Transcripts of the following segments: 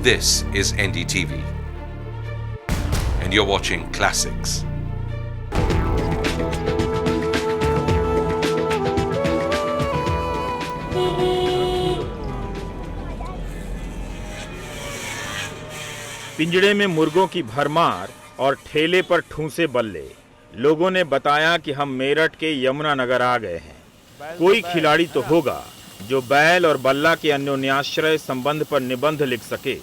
This is NDTV, and you're watching Classics. पिंजड़े में मुर्गों की भरमार और ठेले पर ठूंसे बल्ले। लोगों ने बताया कि हम मेरठ के यमुना नगर आ गए हैं। कोई खिलाड़ी तो होगा जो बैल और बल्ला के अन्योन्याश्रय संबंध पर निबंध लिख सके।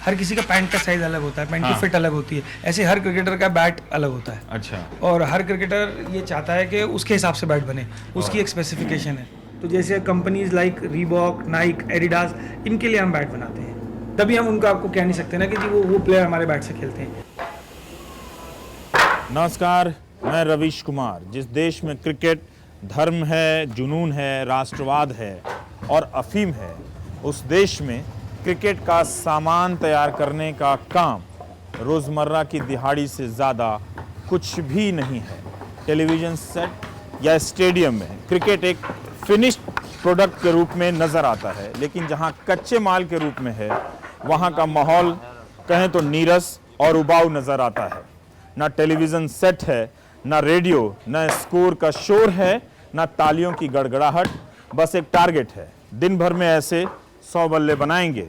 हर किसी का पैंट का साइज अलग होता है, पैंट की फिट अलग होती है। ऐसे हर क्रिकेटर का बैट अलग होता है। अच्छा। और हर क्रिकेटर ये चाहता है कि उसके हिसाब से बैट बने, उसकी एक स्पेसिफिकेशन है। तो जैसे companies like Reebok, Naik, Adidas, इनके लिए हम बैट बनाते हैं। तभी हम उनका आपको कह नहीं सकते ना कि जी वो प्लेयर हमारे बैट से खेलते हैं। नमस्कार, मैं रवीश कुमार। जिस देश में क्रिकेट धर्म है, जुनून है, राष्ट्रवाद है और अफीम है, उस देश में क्रिकेट का सामान तैयार करने का काम रोज़मर्रा की दिहाड़ी से ज़्यादा कुछ भी नहीं है। टेलीविज़न सेट या स्टेडियम में क्रिकेट एक फिनिश्ड प्रोडक्ट के रूप में नज़र आता है, लेकिन जहां कच्चे माल के रूप में है वहां का माहौल कहें तो नीरस और उबाऊ नज़र आता है। ना टेलीविज़न सेट है, ना रेडियो, ना स्कोर का शोर है, ना तालियों की गड़गड़ाहट। बस एक टारगेट है, दिन भर में ऐसे 100 बल्ले बनाएंगे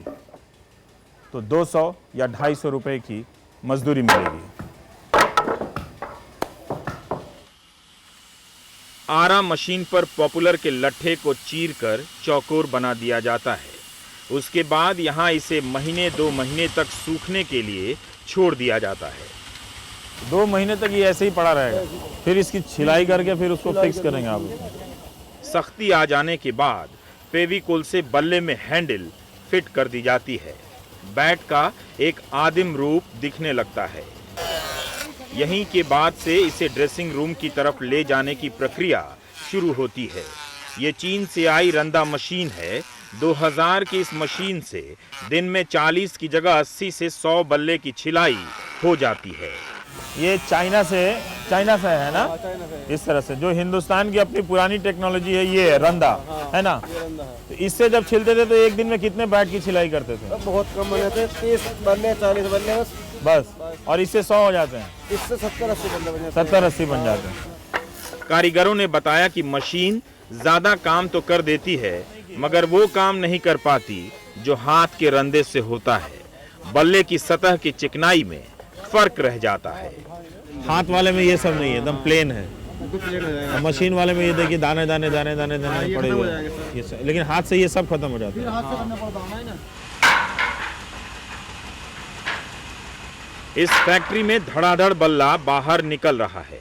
तो 200 या 250 रुपए की मजदूरी मिलेगी। आरा मशीन पर पॉपुलर के लट्ठे को चीरकर चौकोर बना दिया जाता है। उसके बाद यहाँ इसे महीने 2 महीने तक सूखने के लिए छोड़ दिया जाता है। 2 महीने तक ये ऐसे ही पड़ा रहेगा, फिर इसकी छिलाई करके फिर उसको फिक्स करेंगे आप। सख्ती आ जाने के बाद फेविकोल से बल्ले में हैंडल फिट कर दी जाती है। बैट का एक आदिम रूप दिखने लगता है। यहीं के बाद से इसे ड्रेसिंग रूम की तरफ ले जाने की प्रक्रिया शुरू होती है। ये चीन से आई रंदा मशीन है। 2000 की इस मशीन से दिन में 40 की जगह 80 से 100 बल्ले की छिलाई हो जाती है। ये चाइना से है ना? इस तरह से जो हिंदुस्तान की अपनी पुरानी टेक्नोलॉजी है, ये है रंदा, है ना? तो इससे जब छिलते थे तो एक दिन में कितने बैट की छिलाई करते थे? बहुत कम बने थे, 30 बल्ले 40 बल्ले बस। और इससे 100 हो जाते हैं, इससे 70-80 बल्ले बन जाते हैं। 70-80 बन जाते हैं। कारीगरों ने बताया कि मशीन ज्यादा काम तो कर देती है, मगर वो काम नहीं कर पाती जो हाथ के रंदे से होता है। बल्ले की सतह की चिकनाई में फर्क रह जाता है। हाथ वाले में ये सब नहीं है, एकदम प्लेन है। मशीन वाले में ये देखिए दाने दाने दाने दाने दाने पड़े हुए हैं, लेकिन हाथ से ये सब खत्म हो जाता है। इस फैक्ट्री में धड़ाधड़ बल्ला बाहर निकल रहा है।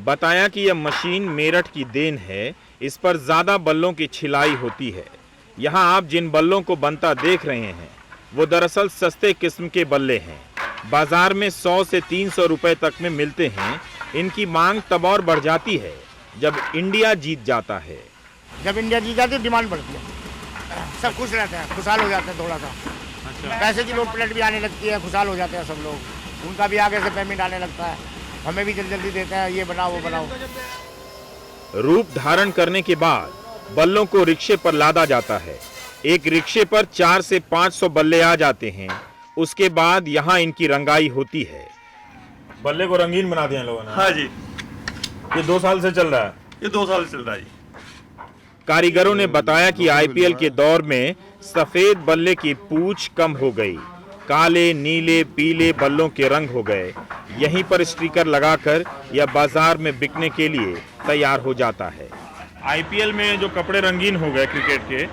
बताया कि यह मशीन मेरठ की देन है। इस पर ज्यादा बल्लों की छिलाई होती है। यहाँ आप जिन बल्लों को बनता देख रहे हैं वो दरअसल सस्ते किस्म के बल्ले हैं। बाजार में 100 से 300 रुपए तक में मिलते हैं। इनकी मांग तब और बढ़ जाती है जब इंडिया जीत जाता है। जब इंडिया जीत जाती है डिमांड बढ़ती है, सब खुश रहते हैं, खुशहाल हो जाते हैं। थोड़ा सा पैसे की लोड प्लेट भी आने लगती है, खुशहाल हो जाते हैं सब लोग। उनका भी आगे से पेमेंट आने लगता है, हमें भी जल्दी जल्दी देते हैं, ये बनाओ वो बनाओ। रूप धारण करने के बाद बल्लों को रिक्शे पर लादा जाता है। एक रिक्शे पर 400 से 500 बल्ले आ जाते हैं। उसके बाद यहाँ इनकी रंगाई होती है। बल्ले को रंगीन बना दिया लोगों ने। हाँ जी, ये 2 साल से चल रहा है। ये 2 साल से चल रहा है जी। कारीगरों ने बताया कि आईपीएल के दौर में सफेद बल्ले की पूंछ कम हो गई, काले, नीले, पीले बल्लों के रंग हो गए। यहीं पर स्टिकर लगाकर या बाजार में बिकने के लिए तैयार हो जाता है। आईपीएल में जो कपड़े रंगीन हो गए क्रिकेट के,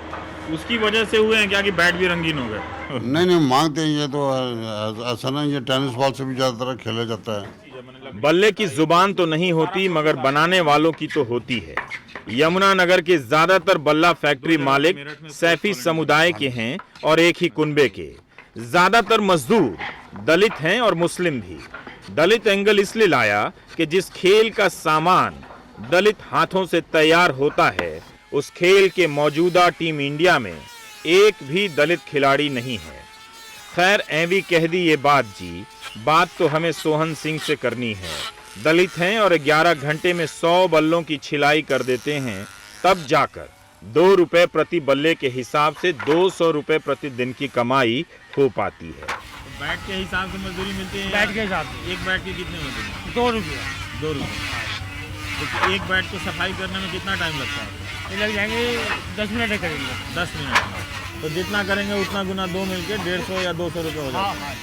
उसकी वजह से हुए हैं क्या कि बैट भी रंगीन हो गए? नहीं मांगते हैं ये तो ऐसा नहीं, ये टेनिस बॉल से भी ज्यादातर खेला जाता है। बल्ले की जुबान तो नहीं होती, मगर बनाने वालों की तो होती है। यमुना नगर के ज्यादातर बल्ला फैक्ट्री मालिक सैफी समुदाय के हैं और एक ही कुनबे के। ज्यादातर मजदूर दलित हैं और मुस्लिम भी। दलित एंगल इसलिए लाया कि जिस खेल का सामान दलित हाथों से तैयार होता है, उस खेल के मौजूदा टीम इंडिया में एक भी दलित खिलाड़ी नहीं है। खैर ऐवी कह दी ये बात जी, बात तो हमें सोहन सिंह से करनी है। दलित हैं और 11 घंटे में 100 बल्लों की छिलाई कर देते हैं, तब जाकर ₹2 प्रति बल्ले के हिसाब से ₹200 प्रतिदिन की कमाई हो पाती है। बैट के हिसाब से मजदूरी मिलती है? बैट के हिसाब से एक बैट की कितनी मजदूरी? 2 रुपये। ₹2। तो एक बैट को सफाई करने में कितना टाइम लगता है? ये लग जाएंगे 10 मिनट है करेंगे। 10 मिनट। तो जितना करेंगे उतना गुना 2 मिलके 150 या 200 रुपये हो जाता है।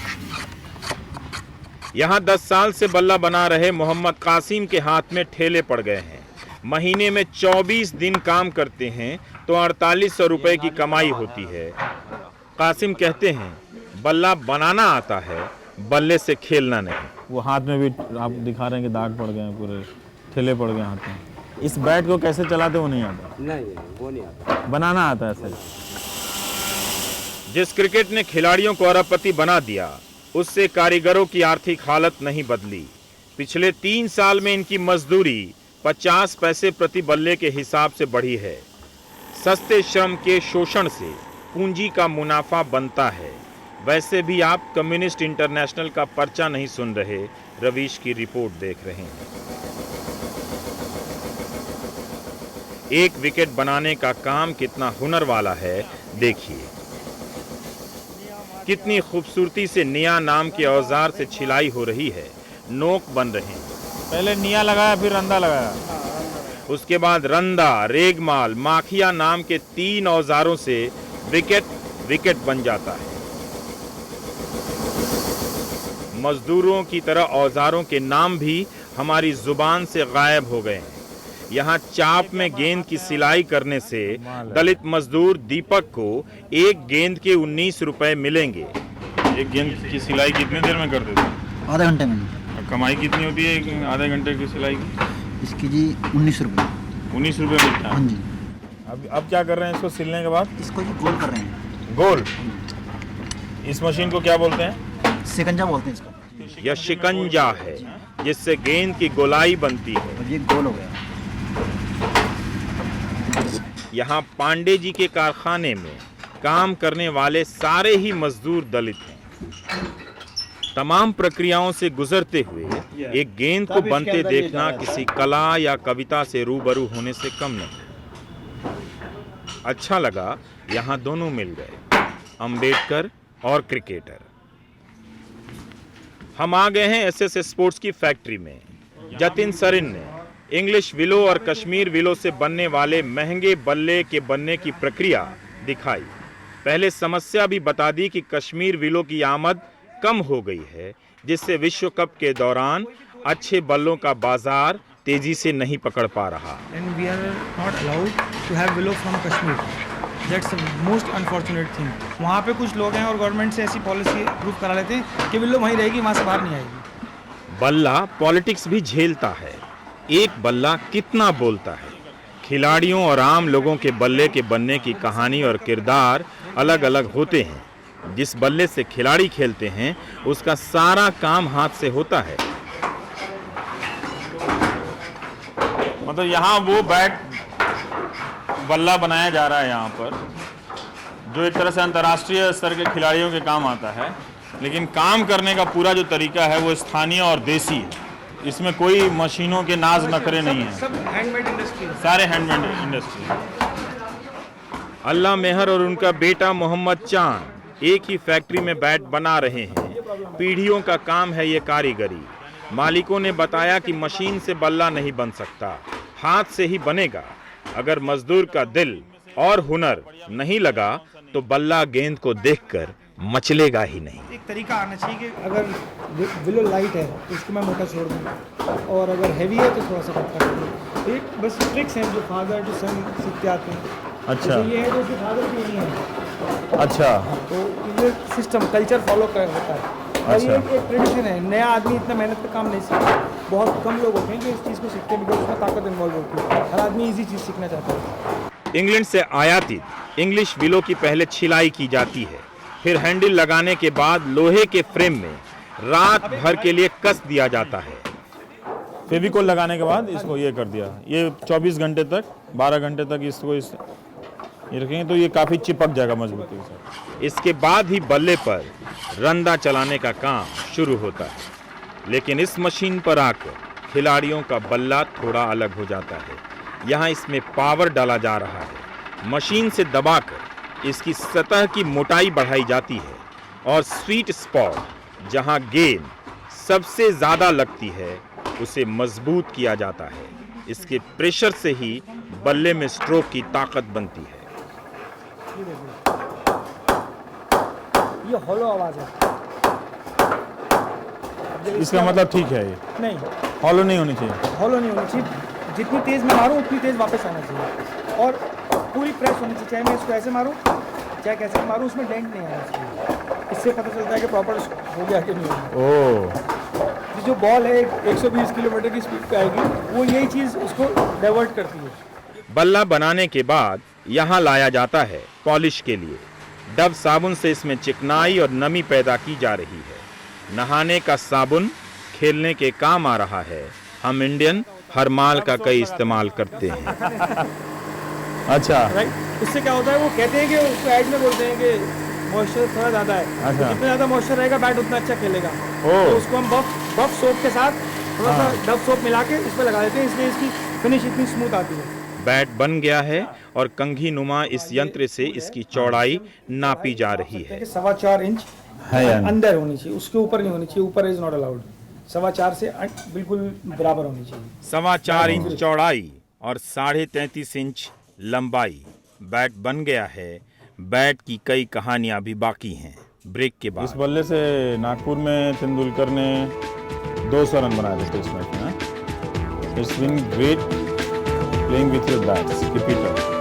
यहाँ 10 साल से बल्ला बना रहे मोहम्मद कासिम के हाथ में ठेले पड़ गए हैं। महीने में 24 दिन काम करते हैं तो 4800 रुपए की कमाई होती है। कासिम कहते हैं बल्ला बनाना आता है, बल्ले से खेलना नहीं। वो हाथ में भी आप दिखा रहे हैं कि दाग पड़ गए हैं, पूरे ठेले पड़ गए हाथ में। इस बैट को कैसे चलाते वो नहीं आता? नहीं वो नहीं आता, बनाना आता है सर। जिस क्रिकेट ने खिलाड़ियों को अरबपति बना दिया, उससे कारीगरों की आर्थिक हालत नहीं बदली। पिछले 3 साल में इनकी मजदूरी 50 पैसे प्रति बल्ले के हिसाब से बढ़ी है। सस्ते श्रम के शोषण से पूंजी का मुनाफा बनता है। वैसे भी आप कम्युनिस्ट इंटरनेशनल का पर्चा नहीं सुन रहे, रवीश की रिपोर्ट देख रहे हैं। एक विकेट बनाने का काम कितना हुनर वाला है देखिए। कितनी खूबसूरती से निया नाम के औजार से छिलाई हो रही है, नोक बन रहे हैं। पहले निया लगाया फिर रंदा लगाया। उसके बाद रंदा, रेगमाल, माखिया नाम के 3 औजारों से विकेट बन जाता है। मजदूरों की तरह औजारों के नाम भी हमारी जुबान से गायब हो गए हैं। यहाँ चाप में गेंद की सिलाई करने से दलित मजदूर दीपक को एक गेंद के 19 रुपए मिलेंगे। एक गेंद की सिलाई कितने देर में कर देते हैं? आधा घंटे में। कमाई कितनी होती है आधे घंटे की सिलाई की? इसकी जी 19 रुपये। 19 रुपये मिलता है। हाँ जी। अब क्या कर रहे हैं इसको सिलने के बाद? इसको जी गोल कर रहे हैं। गोल। इस मशीन को क्या बोलते हैं? शिकंजा बोलते हैं इसको। यह शिकंजा है जिससे गेंद की गोलाई बनती है। और ये गोल हो गया। यहाँ पांडे जी के कारखाने में काम करने वाले सारे ही मजदूर दलित हैं। तमाम प्रक्रियाओं से गुजरते हुए एक गेंद को बनते देखना किसी कला या कविता से रूबरू होने से कम नहीं। अच्छा लगा यहाँ दोनों मिल गए, अंबेडकर और क्रिकेटर। हम आ गए हैं एसएस स्पोर्ट्स की फैक्ट्री में। जतिन सरिन ने इंग्लिश विलो और कश्मीर विलो से बनने वाले महंगे बल्ले के बनने की प्रक्रिया दिखाई। पहले समस्या भी बता दी कि कश्मीर विलो की आमद कम हो गई है, जिससे विश्व कप के दौरान अच्छे बल्लों का बाजार तेजी से नहीं पकड़ पा रहा। And we are not allowed to have willow from Kashmir. That's the most unfortunate thing. वहाँ पे कुछ लोग हैं और गवर्नमेंट से ऐसी पॉलिसी अप्रूव करा लेते हैं कि विलो वहीं रहेगी, वहाँ से बाहर नहीं आएगी। बल्ला पॉलिटिक्स भी झेलता है। एक बल्ला कितना बोलता है। खिलाड़ियों और आम लोगों के बल्ले के बनने की कहानी और किरदार अलग अलग होते हैं। जिस बल्ले से खिलाड़ी खेलते हैं उसका सारा काम हाथ से होता है। मतलब यहाँ वो बैट बल्ला बनाया जा रहा है यहाँ पर, जो एक तरह से अंतर्राष्ट्रीय स्तर के खिलाड़ियों के काम आता है, लेकिन काम करने का पूरा जो तरीका है वो स्थानीय और देसी है। इसमें कोई मशीनों के नाज नखरे नहीं है, सब हैंडमेड इंडस्ट्री है। सारे हैंडमेड इंडस्ट्री। अल्लाह मेहर और उनका बेटा मोहम्मद चांद एक ही फैक्ट्री में बैट बना रहे हैं। पीढ़ियों का काम है ये कारीगरी। मालिकों ने बताया कि मशीन से बल्ला नहीं बन सकता, हाथ से ही बनेगा। अगर मजदूर का दिल और हुनर नहीं लगा तो बल्ला गेंद को देखकर मचलेगा ही नहीं। एक तरीका आना चाहिए कि अगर विलो लाइट है तो उसको मैं मोटा छोड़ दूँ, और अगर हैवी है तो थोड़ा सा पतला कर दूँ। एक बस ट्रिक्स हैं जो फादर टू सन सीखते आते हैं। अच्छा। ये है जो कि फादर की नहीं है। अच्छा। तो ये सिस्टम कल्चर फॉलो कर होता है। और ये एक ट्रेडिशन है। नया आदमी इतना मेहनत का काम नहीं सीखता। बहुत कम लोग होते हैं जो इस चीज़ को सीखते हैं, बिकॉज उसमें ताकत इन्वॉल्व होती है। हर आदमी इजी चीज़ सीखना चाहता है। इंग्लैंड से आयातित इंग्लिश विलो की पहले छिलाई की जाती है, फिर हैंडल लगाने के बाद लोहे के फ्रेम में रात भर के लिए कस दिया जाता है। फेविकोल लगाने के बाद इसको ये कर दिया। ये 24 घंटे तक 12 घंटे तक इसको ये रखेंगे तो ये काफ़ी चिपक जाएगा मजबूती से। इसके बाद ही बल्ले पर रंदा चलाने का काम शुरू होता है। लेकिन इस मशीन पर आकर खिलाड़ियों का बल्ला थोड़ा अलग हो जाता है। यहाँ इसमें पावर डाला जा रहा है। मशीन से दबाकर इसकी सतह की मोटाई बढ़ाई जाती है और स्वीट स्पॉट जहां गेंद सबसे ज्यादा लगती है उसे मजबूत किया जाता है। इसके प्रेशर से ही बल्ले में स्ट्रोक की ताकत बनती है। ये हॉलो आवाज है। इसका मतलब ठीक है, ये नहीं, हॉलो नहीं होनी चाहिए। हॉलो नहीं होनी चाहिए। जितनी तेज मैं मारूं उतनी तेज वापस आना चाहिए और पूरी प्रेस होनी चाहिए। चाहे मैं इसको ऐसे मारूं चाहे कैसे मारूं, उसमें डेंट नहीं आना चाहिए। इससे पता चलता है कि प्रॉपर हो गया कि नहीं हो गया। ओह, जो बॉल है 120 किलोमीटर की स्पीड पे आएगी, वो यही चीज़ उसको डाइवर्ट करती है। बल्ला बनाने के बाद यहाँ लाया जाता है पॉलिश के लिए। डव साबुन से इसमें चिकनाई और नमी पैदा की जा रही है। नहाने का साबुन खेलने के काम आ रहा है। हम इंडियन हर माल का कई इस्तेमाल करते हैं। अच्छा, राइट, उससे क्या होता है, वो कहते हैं कि उसको ऐड में बोलते हैं कि मॉइस्चर थोड़ा ज़्यादा है। अच्छा। जितना ज़्यादा मॉइस्चर रहेगा बैट उतना अच्छा खेलेगा। ओह। तो उसको हम बफ सोप के साथ थोड़ा सा डव सोप मिला के इस पर लगा देते हैं, इसलिए इसकी फिनिश इतनी स्मूथ आती है। बैट बन गया है और कंघी नुमा इस यंत्र से इसकी चौड़ाई नापी जा रही है। 4.25 इंच है यानी। अंदर होनी चाहिए, उसके ऊपर नहीं होनी चाहिए। ऊपर इज नॉट अलाउड। 4.25 से बिल्कुल बराबर होनी चाहिए। 4.25 इंच चौड़ाई और 33.5 इंच लंबाई। बैट बन गया है। बैट की कई कहानियां भी बाकी हैं। ब्रेक के इस बाद बल्ले से नागपुर में तेंदुलकर ने 200 रन बनाए थे टेस्ट मैच में। It's been great playing with your bats, keep it up.